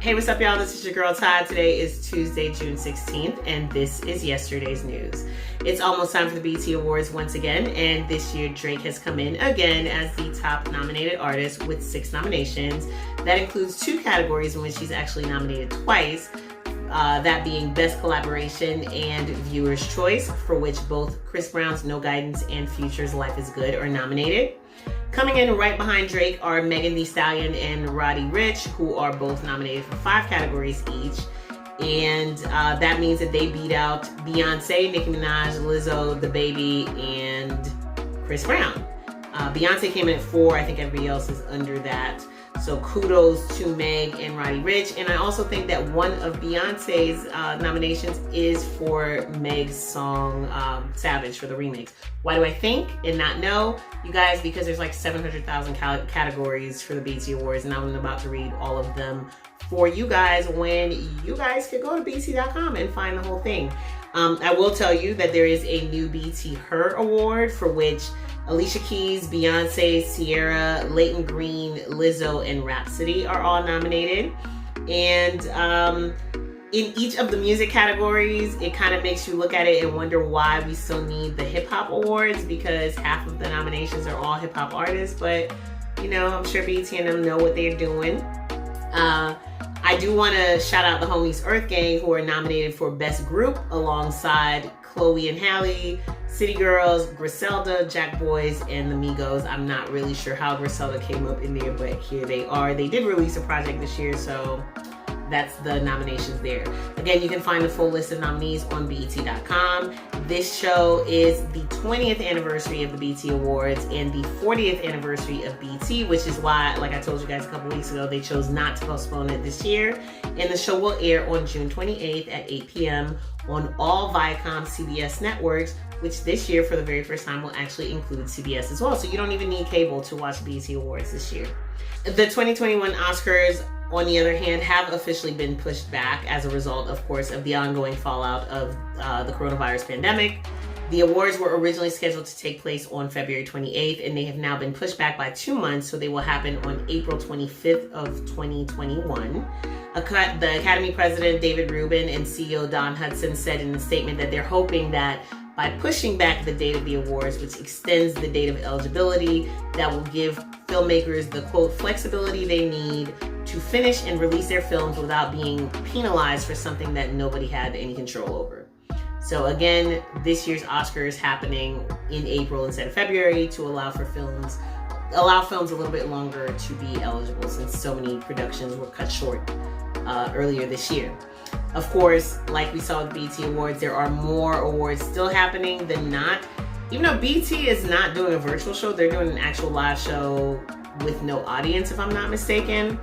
Hey, what's up, y'all? This is your girl Ty. Today is Tuesday, June 16th, and this is yesterday's news. It's almost time for the BET Awards once again, and this year Drake has come in again as the top nominated artist with 6 nominations. That includes 2 categories in which he's actually nominated twice, that being Best Collaboration and Viewer's Choice, for which both Chris Brown's No Guidance and Future's Life is Good are nominated. Coming in right behind Drake are Megan Thee Stallion and Roddy Ricch, who are both nominated for 5 categories each. And that means that they beat out Beyonce, Nicki Minaj, Lizzo, DaBaby, and Chris Brown. Beyonce came in at 4. I think everybody else is under that. So kudos to Meg and Roddy Ricch. And I also think that one of Beyonce's nominations is for Meg's song Savage for the remix. Why do I think and not know? You guys, because there's like 700,000 categories for the BET Awards, and I'm about to read all of them for you guys when you guys could go to BET.com and find the whole thing. I will tell you that there is a new BET Her Award for which Alicia Keys, Beyonce, Ciara, Leighton Green, Lizzo, and Rhapsody are all nominated. And in each of the music categories, it kind of makes you look at it and wonder why we still need the hip hop awards, because half of the nominations are all hip hop artists. But, you know, I'm sure BET and them know what they're doing. I do want to shout out the homies Earth Gang, who are nominated for Best Group alongside Chloe and Halle, City Girls, Griselda, Jack Boys, and the Migos. I'm not really sure how Griselda came up in there, but here they are. They did release a project this year, so that's the nominations there. Again, you can find the full list of nominees on BET.com. This show is the 20th anniversary of the BET Awards and the 40th anniversary of BET, which is why, like I told you guys a couple weeks ago, they chose not to postpone it this year. And the show will air on June 28th at 8 p.m. on all Viacom CBS networks, which this year, for the very first time, will actually include CBS as well. So you don't even need cable to watch BET Awards this year. The 2021 Oscars, on the other hand, have officially been pushed back as a result, of course, of the ongoing fallout of the coronavirus pandemic. The awards were originally scheduled to take place on February 28th, and they have now been pushed back by 2 months, so they will happen on April 25th of 2021. The Academy President David Rubin and CEO Don Hudson said in a statement that they're hoping that by pushing back the date of the awards, which extends the date of eligibility, that will give filmmakers the, quote, flexibility they need to finish and release their films without being penalized for something that nobody had any control over. So again, this year's Oscars happening in April instead of February to allow films a little bit longer to be eligible, since so many productions were cut short earlier this year. Of course, like we saw with BET Awards, there are more awards still happening than not. Even though BET is not doing a virtual show, they're doing an actual live show with no audience, if I'm not mistaken.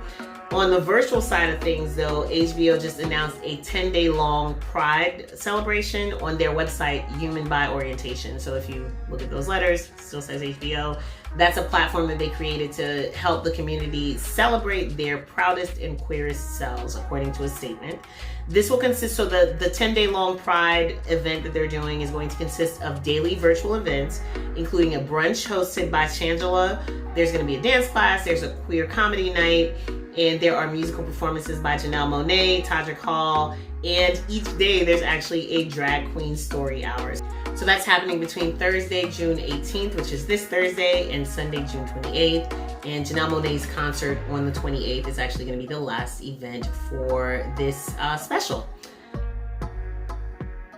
On the virtual side of things, though, HBO just announced a 10-day long Pride celebration on their website, Human by Orientation. So if you look at those letters, it still says HBO. That's a platform that they created to help the community celebrate their proudest and queerest selves, according to a statement. This will consist, so the 10-day long Pride event that they're doing is going to consist of daily virtual events, including a brunch hosted by Shangela. There's going to be a dance class, there's a queer comedy night, and there are musical performances by Janelle Monáe, Todrick Hall, and each day there's actually a drag queen story hour. So that's happening between Thursday, June 18th, which is this Thursday, and Sunday, June 28th. And Janelle Monáe's concert on the 28th is actually going to be the last event for this special.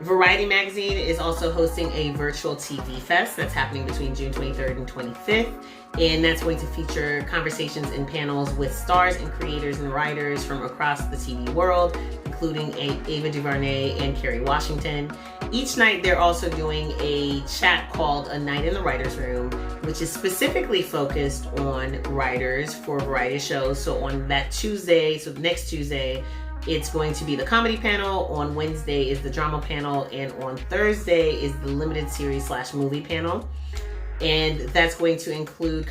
Variety Magazine is also hosting a virtual TV fest that's happening between June 23rd and 25th. And that's going to feature conversations and panels with stars and creators and writers from across the TV world, including Ava DuVernay and Kerry Washington. Each night, they're also doing a chat called A Night in the Writer's Room, which is specifically focused on writers for variety shows. So on that Tuesday, so next Tuesday, it's going to be the comedy panel. On Wednesday is the drama panel. And on Thursday is the limited series / movie panel. And that's going to include the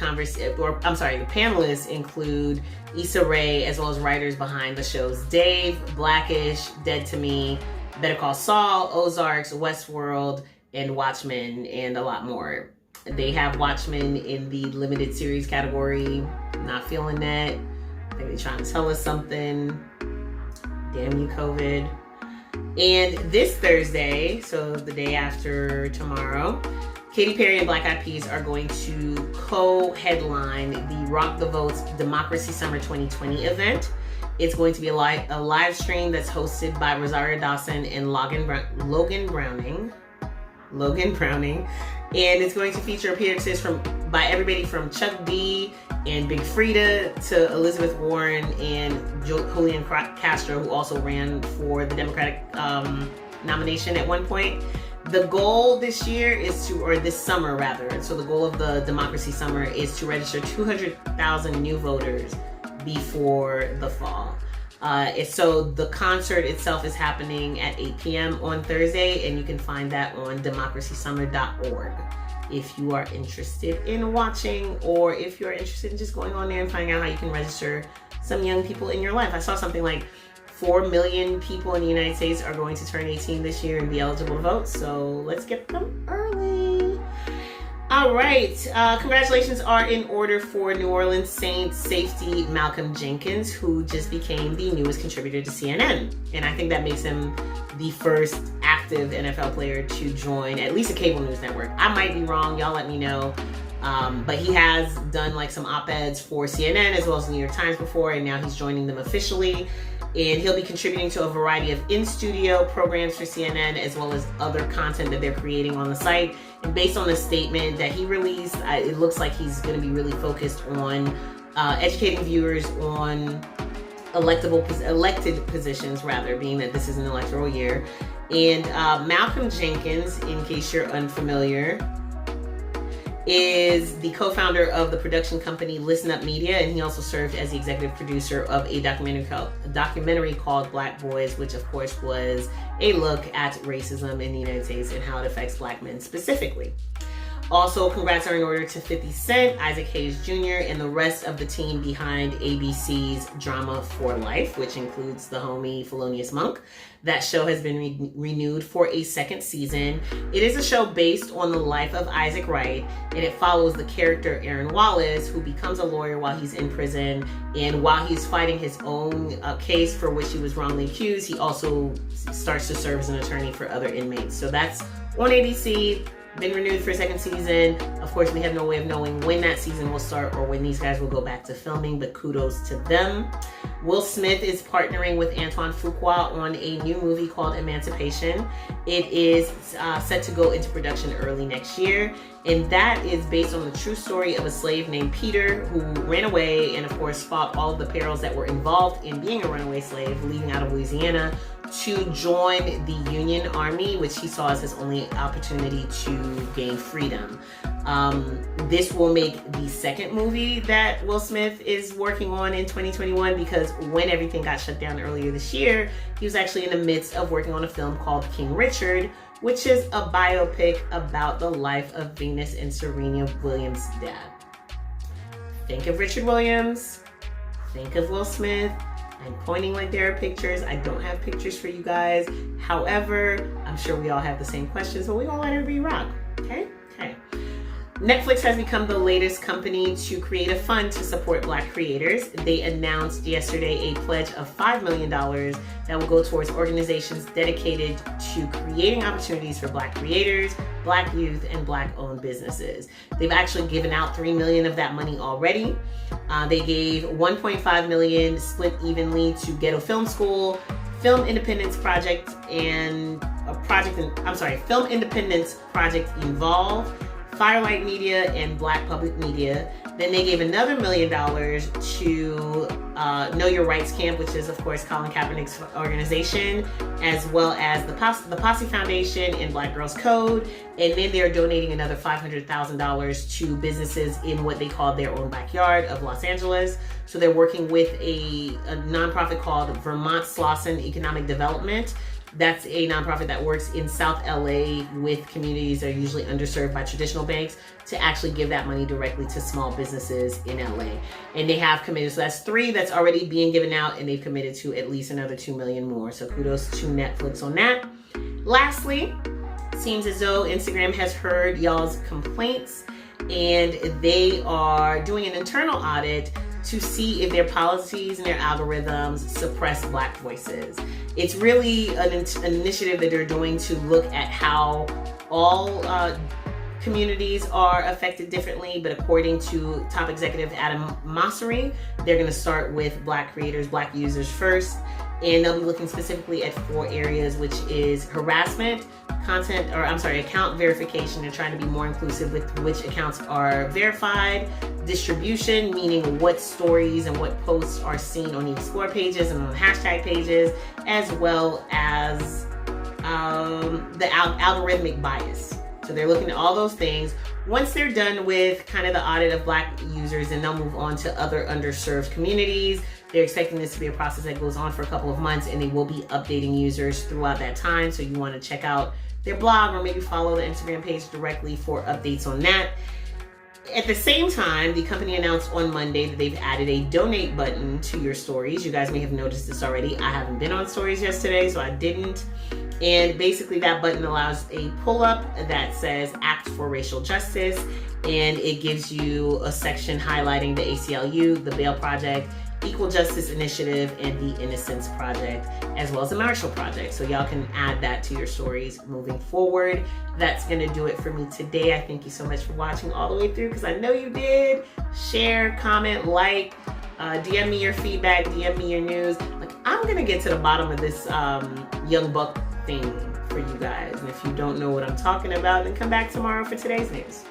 panelists include Issa Rae, as well as writers behind the shows Dave, Blackish, Dead to Me, Better Call Saul, Ozarks, Westworld, and Watchmen, and a lot more. They have Watchmen in the limited series category. Not feeling that. I think they're trying to tell us something. Damn you, COVID. And this Thursday, so the day after tomorrow, Katy Perry and Black Eyed Peas are going to co-headline the Rock the Votes Democracy Summer 2020 event. It's going to be a live stream that's hosted by Rosario Dawson and Logan Browning. And it's going to feature appearances by everybody from Chuck D and Big Frida to Elizabeth Warren and Julian Castro, who also ran for the Democratic nomination at one point. The goal this year is this summer rather, so the goal of the Democracy Summer is to register 200,000 new voters before the fall. So the concert itself is happening at 8 p.m. on Thursday, and you can find that on democracysummer.org if you are interested in watching, or if you're interested in just going on there and finding out how you can register some young people in your life. I saw something like 4 million people in the United States are going to turn 18 this year and be eligible to vote, so let's get them early. All right, congratulations are in order for New Orleans Saints safety Malcolm Jenkins, who just became the newest contributor to CNN. And I think that makes him the first active NFL player to join at least a cable news network. I might be wrong, y'all let me know. But he has done like some op-eds for CNN as well as the New York Times before, and now he's joining them officially. And he'll be contributing to a variety of in-studio programs for CNN, as well as other content that they're creating on the site. And based on the statement that he released, it looks like he's going to be really focused on educating viewers on elected positions, rather, being that this is an electoral year. And Malcolm Jenkins, in case you're unfamiliar, is the co-founder of the production company Listen Up Media, and he also served as the executive producer of a documentary called Black Boys, which of course was a look at racism in the United States and how it affects Black men specifically. Also, congrats are in order to 50 Cent, Isaac Hayes Jr., and the rest of the team behind ABC's Drama for Life, which includes the homie Felonious Munk. That show has been renewed for a second season. It is a show based on the life of Isaac Wright, and it follows the character Aaron Wallace, who becomes a lawyer while he's in prison. And while he's fighting his own case for which he was wrongly accused, he also starts to serve as an attorney for other inmates. So that's on ABC. Been renewed for a second season. Of course, we have no way of knowing when that season will start or when these guys will go back to filming, but kudos to them. Will Smith is partnering with Antoine Fuqua on a new movie called Emancipation. It is set to go into production early next year, and that is based on the true story of a slave named Peter who ran away and, of course, fought all of the perils that were involved in being a runaway slave, leaving out of Louisiana to join the Union Army, which he saw as his only opportunity to gain freedom. This will make the second movie that Will Smith is working on in 2021, because when everything got shut down earlier this year, he was actually in the midst of working on a film called King Richard, which is a biopic about the life of Venus and Serena Williams' dad. Think of Richard Williams, think of Will Smith. I'm pointing like there are pictures. I don't have pictures for you guys. However, I'm sure we all have the same questions, but we're gonna let everybody rock, okay? Okay. Netflix has become the latest company to create a fund to support Black creators. They announced yesterday a pledge of $5 million that will go towards organizations dedicated to creating opportunities for Black creators, Black youth, and Black-owned businesses. They've actually given out $3 million of that money already. They gave $1.5 million split evenly to Ghetto Film School, Film Independence Project, and Film Independence Project Involve, Firelight Media, and Black Public Media. Then they gave another $1 million to Know Your Rights Camp, which is, of course, Colin Kaepernick's organization, as well as the Posse Foundation and Black Girls Code. And then they're donating another $500,000 to businesses in what they call their own backyard of Los Angeles. So they're working with a nonprofit called Vermont Slauson Economic Development. That's a nonprofit that works in South LA with communities that are usually underserved by traditional banks, to actually give that money directly to small businesses in LA. And they have committed, so that's 3 that's already being given out, and they've committed to at least another 2 million more. So kudos to Netflix on that. Lastly, seems as though Instagram has heard y'all's complaints, and they are doing an internal audit to see if their policies and their algorithms suppress Black voices. It's really an initiative that they're doing to look at how all communities are affected differently, but according to top executive Adam Mosseri, they're going to start with Black creators, Black users first, and they'll be looking specifically at 4 areas, which is harassment, account verification. They're trying to be more inclusive with which accounts are verified, distribution, meaning what stories and what posts are seen on the explore pages and on the hashtag pages, as well as the algorithmic bias. So they're looking at all those things. Once they're done with kind of the audit of Black users, and they'll move on to other underserved communities. They're expecting this to be a process that goes on for a couple of months, and they will be updating users throughout that time. So you want to check out their blog or maybe follow the Instagram page directly for updates on that. At the same time, the company announced on Monday that they've added a donate button to your stories. You guys may have noticed this already. I haven't been on stories yesterday, so I didn't. And basically that button allows a pull-up that says Act for Racial Justice, and it gives you a section highlighting the ACLU, the Bail Project, Equal Justice Initiative, and the Innocence Project, as well as the Marshall Project. So y'all can add that to your stories moving forward. That's gonna do it for me today. I thank you so much for watching all the way through, because I know you did. Share, comment, like, DM me your feedback, DM me your news. Like, I'm gonna get to the bottom of this Young Buck thing for you guys. And if you don't know what I'm talking about, then come back tomorrow for today's news.